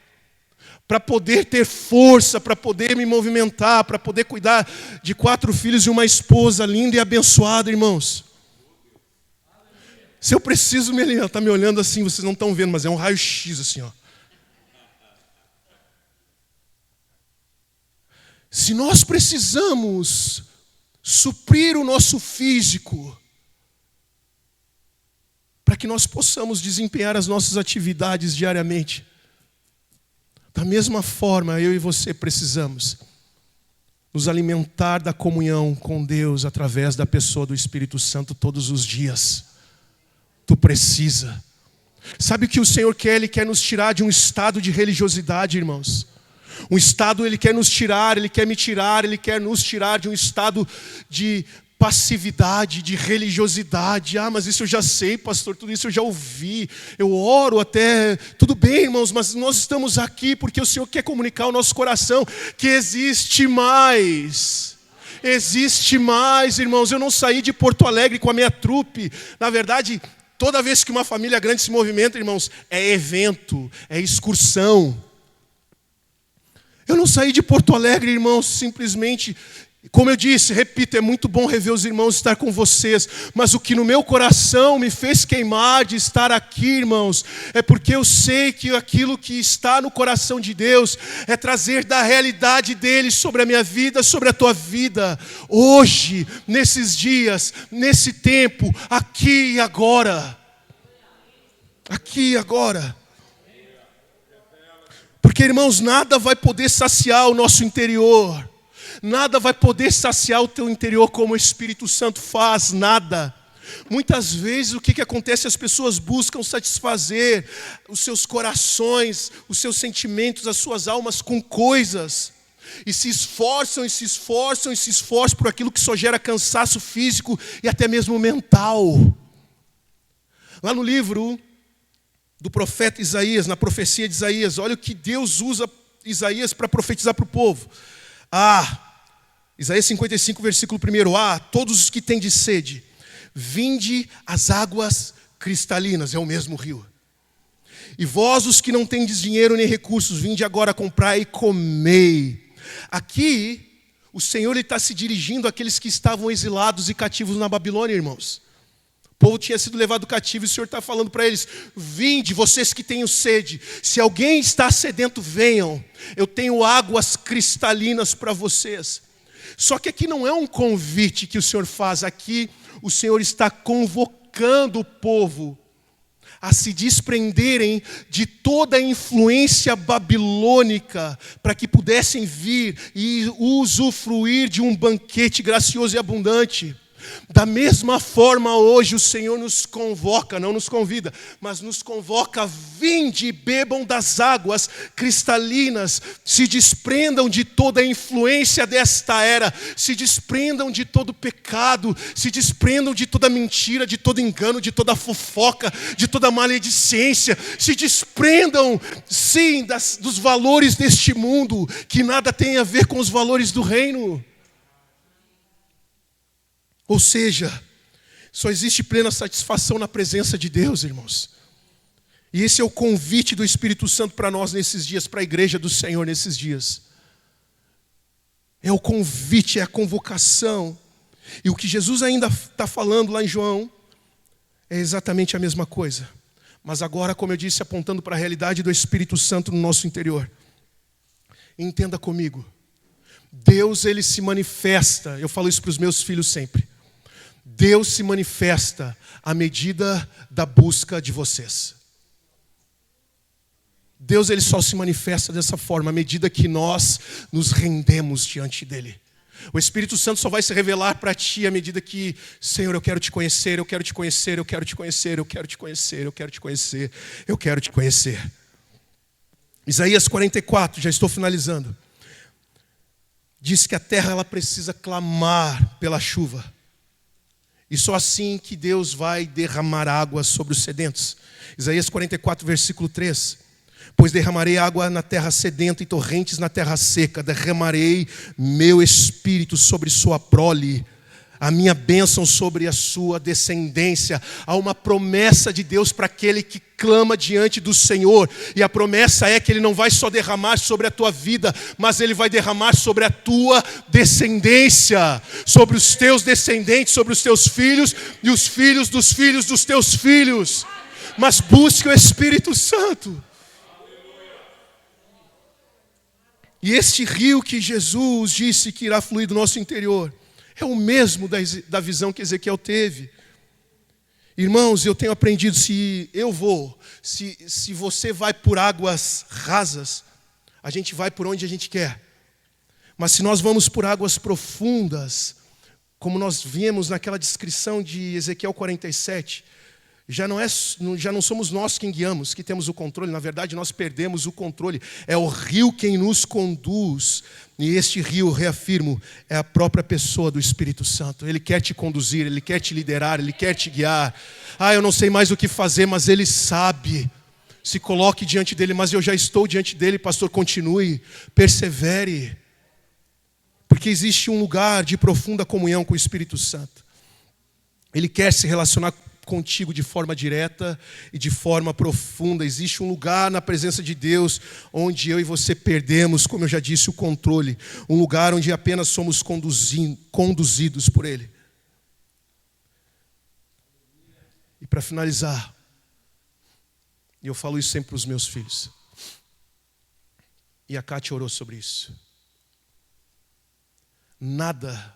para poder ter força, para poder me movimentar, para poder cuidar de 4 filhos e uma esposa linda e abençoada, irmãos. Se eu preciso me alimentar, está me olhando assim, vocês não estão vendo, mas é um raio-x assim, ó. Se nós precisamos suprir o nosso físico, para que nós possamos desempenhar as nossas atividades diariamente, da mesma forma eu e você precisamos nos alimentar da comunhão com Deus através da pessoa do Espírito Santo todos os dias. Tu precisa. Sabe o que o Senhor quer? Ele quer nos tirar de um estado de religiosidade, irmãos. Um estado, Ele quer nos tirar, Ele quer me tirar, Ele quer nos tirar de um estado de passividade, de religiosidade. Ah, mas isso eu já sei, pastor, tudo isso eu já ouvi. Eu oro até, tudo bem, irmãos, mas nós estamos aqui porque o Senhor quer comunicar ao nosso coração que existe mais. Existe mais, irmãos. Eu não saí de Porto Alegre com a minha trupe. Na verdade, toda vez que uma família grande se movimenta, irmãos, é evento, é excursão. Eu não saí de Porto Alegre, irmãos, simplesmente, como eu disse, repito, é muito bom rever os irmãos, estar com vocês, mas o que no meu coração me fez queimar de estar aqui, irmãos, é porque eu sei que aquilo que está no coração de Deus é trazer da realidade dele sobre a minha vida, sobre a tua vida, hoje, nesses dias, nesse tempo, aqui e agora. Aqui e agora. Porque, irmãos, nada vai poder saciar o nosso interior. Nada vai poder saciar o teu interior como o Espírito Santo faz, nada. Muitas vezes o que acontece? As pessoas buscam satisfazer os seus corações, os seus sentimentos, as suas almas com coisas. E se esforçam, e se esforçam, e se esforçam por aquilo que só gera cansaço físico e até mesmo mental. Lá no livro do profeta Isaías, na profecia de Isaías, olha o que Deus usa Isaías para profetizar para o povo. Isaías 55, versículo 1. Todos os que têm de sede, vinde às águas cristalinas, é o mesmo rio. E vós, os que não tendes dinheiro nem recursos, vinde agora comprar e comei. Aqui, o Senhor está se dirigindo àqueles que estavam exilados e cativos na Babilônia, irmãos. O povo tinha sido levado cativo e o Senhor está falando para eles: vinde, vocês que tenham sede. Se alguém está sedento, venham. Eu tenho águas cristalinas para vocês. Só que aqui não é um convite que o Senhor faz. Aqui o Senhor está convocando o povo a se desprenderem de toda a influência babilônica, para que pudessem vir e usufruir de um banquete gracioso e abundante. Da mesma forma, hoje o Senhor nos convoca, não nos convida, mas nos convoca: vinde e bebam das águas cristalinas, se desprendam de toda a influência desta era, se desprendam de todo pecado, se desprendam de toda mentira, de todo engano, de toda fofoca, de toda maledicência, se desprendam, sim, dos valores deste mundo, que nada tem a ver com os valores do reino. Ou seja, só existe plena satisfação na presença de Deus, irmãos. E esse é o convite do Espírito Santo para nós nesses dias, para a igreja do Senhor nesses dias. É o convite, é a convocação. E o que Jesus ainda está falando lá em João é exatamente a mesma coisa. Mas agora, como eu disse, apontando para a realidade do Espírito Santo no nosso interior. Entenda comigo. Deus, ele se manifesta. Eu falo isso para os meus filhos sempre. Deus se manifesta à medida da busca de vocês. Deus, ele só se manifesta dessa forma à medida que nós nos rendemos diante dele. O Espírito Santo só vai se revelar para ti à medida que: Senhor, eu quero te conhecer, eu quero te conhecer, eu quero te conhecer, eu quero te conhecer, eu quero te conhecer, eu quero te conhecer. Isaías 44, já estou finalizando. Diz que a terra, ela precisa clamar pela chuva. E só assim que Deus vai derramar água sobre os sedentos. Isaías 44, versículo 3. Pois derramarei água na terra sedenta e torrentes na terra seca. Derramarei meu espírito sobre sua prole, a minha bênção sobre a sua descendência. Há uma promessa de Deus para aquele que clama diante do Senhor. E a promessa é que Ele não vai só derramar sobre a tua vida, mas Ele vai derramar sobre a tua descendência, sobre os teus descendentes, sobre os teus filhos e os filhos dos teus filhos. Mas busque o Espírito Santo. E este rio que Jesus disse que irá fluir do nosso interior é o mesmo da visão que Ezequiel teve. Irmãos, eu tenho aprendido, se você vai por águas rasas, a gente vai por onde a gente quer. Mas se nós vamos por águas profundas, como nós vimos naquela descrição de Ezequiel 47, já não somos nós quem guiamos, que temos o controle. Na verdade, nós perdemos o controle. É o rio quem nos conduz. E este rio, reafirmo, é a própria pessoa do Espírito Santo. Ele quer te conduzir, Ele quer te liderar, Ele quer te guiar. Eu não sei mais o que fazer, mas Ele sabe. Se coloque diante dEle. Mas eu já estou diante dEle, pastor, continue, persevere. Porque existe um lugar de profunda comunhão com o Espírito Santo. Ele quer se relacionar contigo de forma direta e de forma profunda. Existe um lugar na presença de Deus onde eu e você perdemos, como eu já disse, o controle. Um lugar onde apenas somos conduzidos por Ele. E para finalizar, e eu falo isso sempre para os meus filhos, e a Kátia orou sobre isso. Nada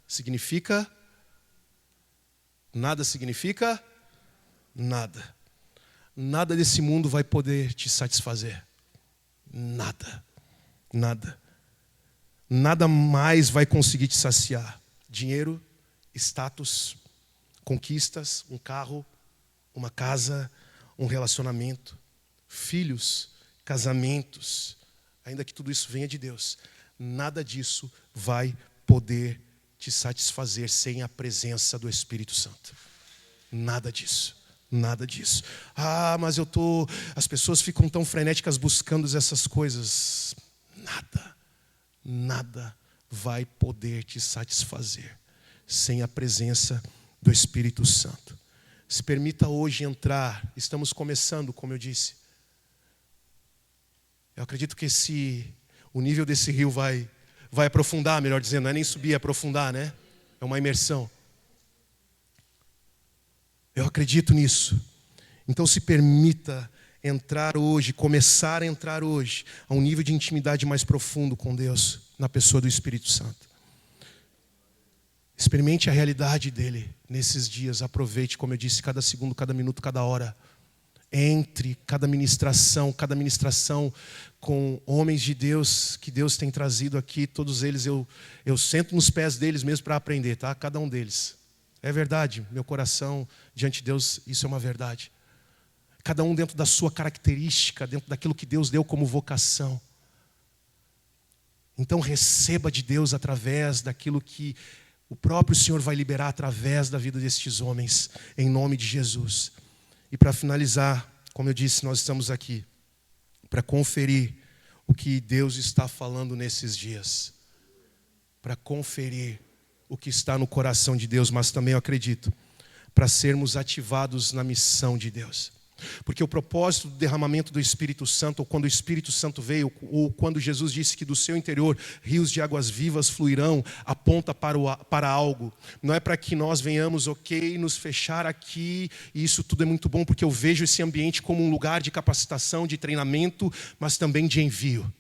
significa nada. Nada desse mundo vai poder te satisfazer. Nada. Nada mais vai conseguir te saciar. Dinheiro, status, conquistas, um carro, uma casa, um relacionamento, filhos, casamentos, ainda que tudo isso venha de Deus. Nada disso vai poder te satisfazer sem a presença do Espírito Santo. Nada disso. Mas as pessoas ficam tão frenéticas buscando essas coisas. nada vai poder te satisfazer sem a presença do Espírito Santo. Se permita hoje entrar. Estamos começando, como eu disse. Eu acredito que o nível desse rio vai aprofundar, melhor dizendo. Não é nem subir, é aprofundar, né? É uma imersão. Eu acredito nisso. Então se permita entrar hoje, começar a entrar hoje a um nível de intimidade mais profundo com Deus, na pessoa do Espírito Santo. Experimente a realidade dele nesses dias. Aproveite, como eu disse, cada segundo, cada minuto, cada hora. Entre cada ministração com homens de Deus que Deus tem trazido aqui. Todos eles, eu sento nos pés deles mesmo para aprender, tá? Cada um deles. É verdade, meu coração diante de Deus, isso é uma verdade. Cada um dentro da sua característica, dentro daquilo que Deus deu como vocação. Então receba de Deus através daquilo que o próprio Senhor vai liberar através da vida destes homens, em nome de Jesus. E para finalizar, como eu disse, nós estamos aqui para conferir o que Deus está falando nesses dias. Para conferir o que está no coração de Deus, mas também eu acredito, para sermos ativados na missão de Deus. Porque o propósito do derramamento do Espírito Santo, ou quando o Espírito Santo veio, ou quando Jesus disse que do seu interior rios de águas vivas fluirão, aponta para algo. Não é para que nós venhamos, nos fechar aqui, e isso tudo é muito bom, porque eu vejo esse ambiente como um lugar de capacitação, de treinamento, mas também de envio.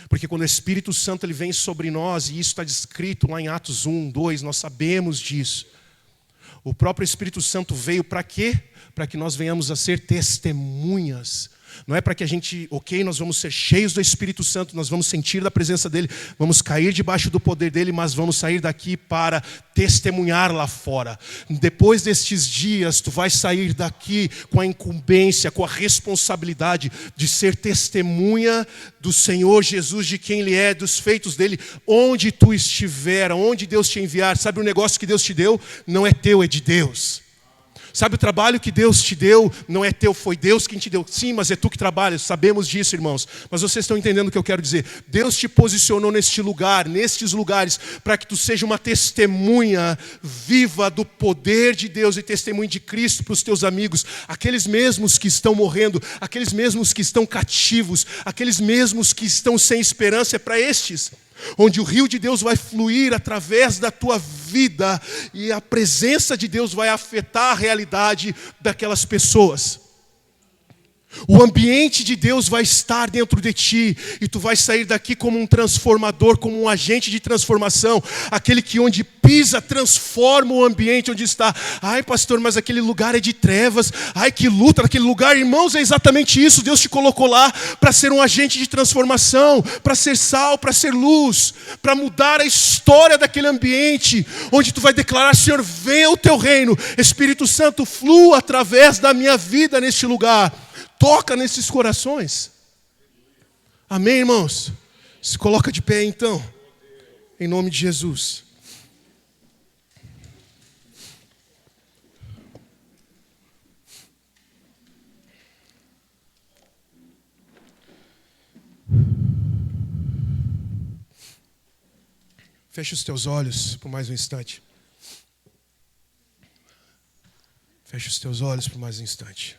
Porque quando o Espírito Santo ele vem sobre nós, e isso está descrito lá em Atos 1, 2, nós sabemos disso. O próprio Espírito Santo veio para quê? Para que nós venhamos a ser testemunhas. Não é para que a gente, nós vamos ser cheios do Espírito Santo, nós vamos sentir da presença dEle, vamos cair debaixo do poder dEle, mas vamos sair daqui para testemunhar lá fora. Depois destes dias, tu vais sair daqui com a incumbência, com a responsabilidade de ser testemunha do Senhor Jesus, de quem Ele é, dos feitos dEle, onde tu estiver, onde Deus te enviar. Sabe o negócio que Deus te deu? Não é teu, é de Deus. Sabe o trabalho que Deus te deu? Não é teu, foi Deus quem te deu. Sim, mas é tu que trabalhas, sabemos disso, irmãos. Mas vocês estão entendendo o que eu quero dizer. Deus te posicionou nestes lugares, para que tu seja uma testemunha viva do poder de Deus e testemunha de Cristo para os teus amigos. Aqueles mesmos que estão morrendo, aqueles mesmos que estão cativos, aqueles mesmos que estão sem esperança, é para estes. Onde o rio de Deus vai fluir através da tua vida e a presença de Deus vai afetar a realidade daquelas pessoas. O ambiente de Deus vai estar dentro de ti e tu vai sair daqui como um transformador, como um agente de transformação, aquele que onde pisa transforma o ambiente onde está. Ai, pastor, mas aquele lugar é de trevas. Ai, que luta naquele lugar. Irmãos, é exatamente isso. Deus te colocou lá para ser um agente de transformação, para ser sal, para ser luz, para mudar a história daquele ambiente onde tu vai declarar: Senhor, venha o teu reino. Espírito Santo, flua através da minha vida neste lugar. Toca nesses corações. Amém, irmãos? Se coloca de pé então, em nome de Jesus. Feche os teus olhos por mais um instante. Feche os teus olhos por mais um instante.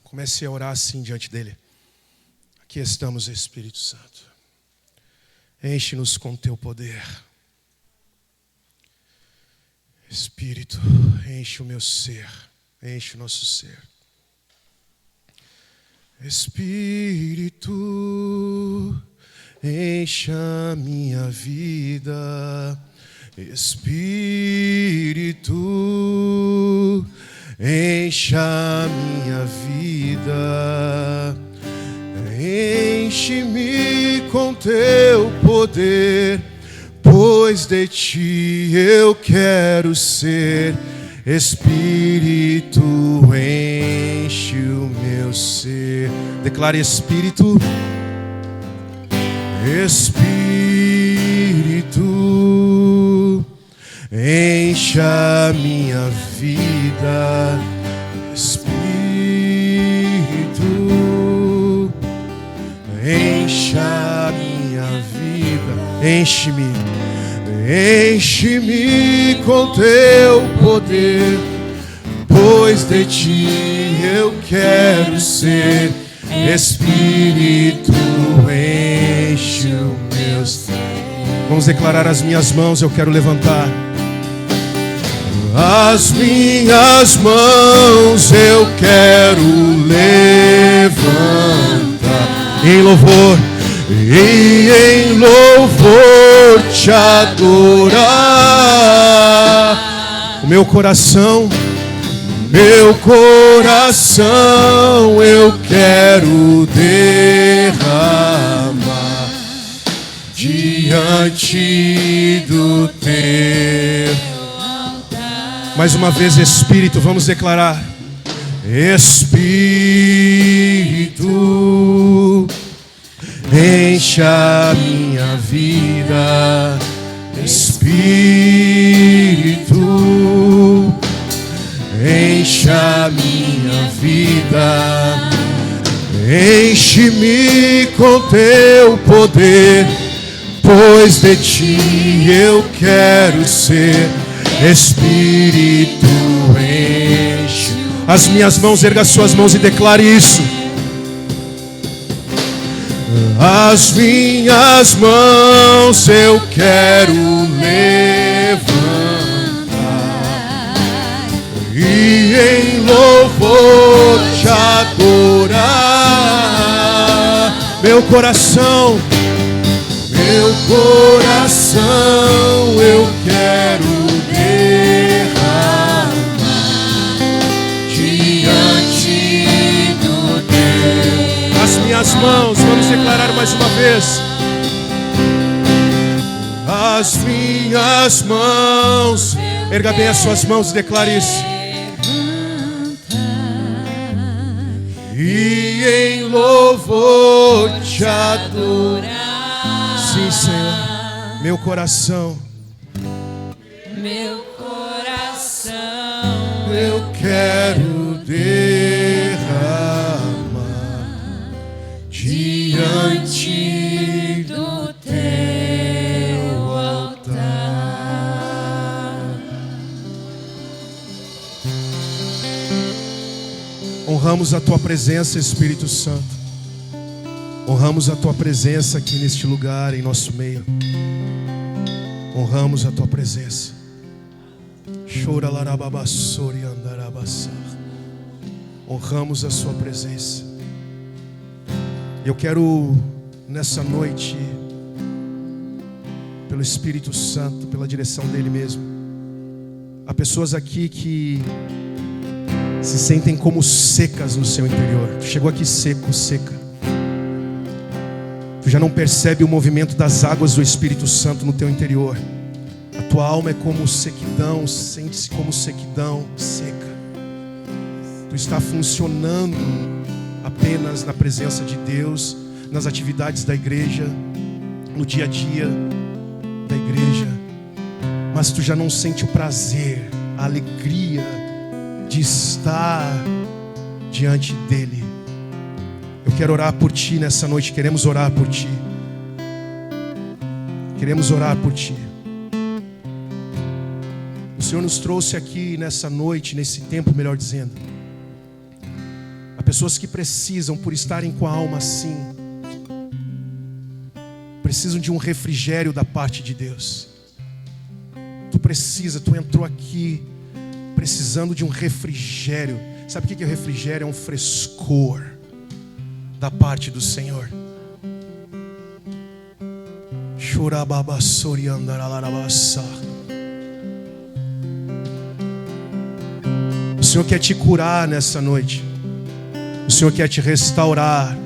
Comece a orar assim diante dele. Aqui estamos, Espírito Santo. Enche-nos com teu poder. Espírito, enche o meu ser. Enche o nosso ser. Espírito, enche a minha vida. Espírito, enche a minha vida, enche-me com teu poder, pois de ti eu quero ser. Espírito, enche o meu ser. Declare: Espírito, Espírito, enche a minha vida. Espírito, encha minha vida. Enche-me, enche-me com teu poder, pois de ti eu quero ser. Espírito, enche o meu ser. Vamos declarar: as minhas mãos eu quero levantar. As minhas mãos eu quero levantar em louvor, e em louvor te adorar. O meu coração eu quero derramar diante do teu altar. Mais uma vez, Espírito, vamos declarar: Espírito, encha minha vida. Espírito, encha minha vida. Enche-me com teu poder, pois de ti eu quero ser. Espírito, enche. As minhas mãos, erga suas mãos e declare isso. As minhas mãos eu quero levantar e em louvor te adorar. Meu coração eu quero derramar diante do teu. As minhas mãos, vamos declarar mais uma vez. As minhas mãos, erga bem as suas mãos e declare isso. E em louvor te adorar. Sim, Senhor. Meu coração eu quero derramar diante do teu altar. Honramos a tua presença, Espírito Santo. Honramos a tua presença aqui neste lugar, em nosso meio. Honramos a tua presença. Honramos a sua presença. Eu quero nessa noite, pelo Espírito Santo, pela direção dele mesmo, há pessoas aqui que se sentem como secas no seu interior. Tu chegou aqui seco, seca. Tu já não percebe o movimento das águas do Espírito Santo no teu interior. A tua alma é como sequidão, sente-se como sequidão, seca. Tu está funcionando apenas na presença de Deus, nas atividades da igreja, no dia a dia da igreja. Mas tu já não sente o prazer, a alegria de estar diante dele. Eu quero orar por ti nessa noite. Queremos orar por ti. Queremos orar por ti. O Senhor nos trouxe aqui nessa noite, nesse tempo, melhor dizendo. Há pessoas que precisam, por estarem com a alma assim, precisam de um refrigério da parte de Deus. Tu entrou aqui precisando de um refrigério. Sabe o que é refrigério? É um frescor da parte do Senhor. O Senhor quer te curar nessa noite. O Senhor quer te restaurar.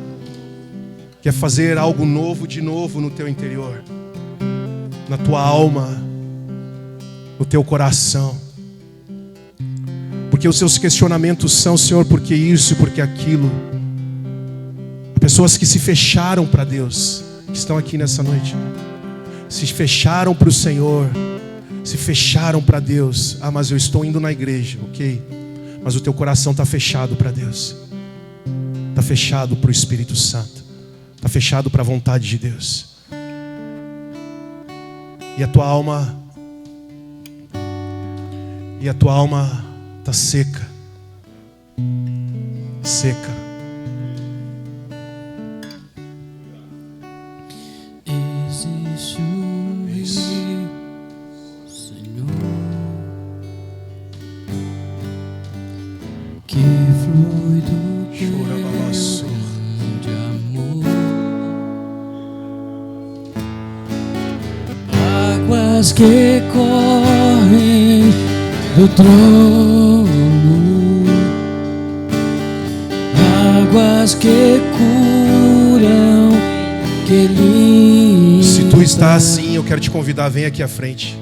Quer fazer algo novo de novo no teu interior, na tua alma, no teu coração. Porque os seus questionamentos são: Senhor, por que isso, por que aquilo? Pessoas que se fecharam para Deus, que estão aqui nessa noite, se fecharam para o Senhor, se fecharam para Deus. Ah, mas eu estou indo na igreja, ok? Mas o teu coração está fechado para Deus, está fechado para o Espírito Santo, está fechado para a vontade de Deus. E a tua alma está seca. Seca. Existe um rio, Senhor, que flui do teu grande amor. Águas que correm do trono, águas que curam, que limpam. Se tu está assim, eu quero te convidar, vem aqui à frente.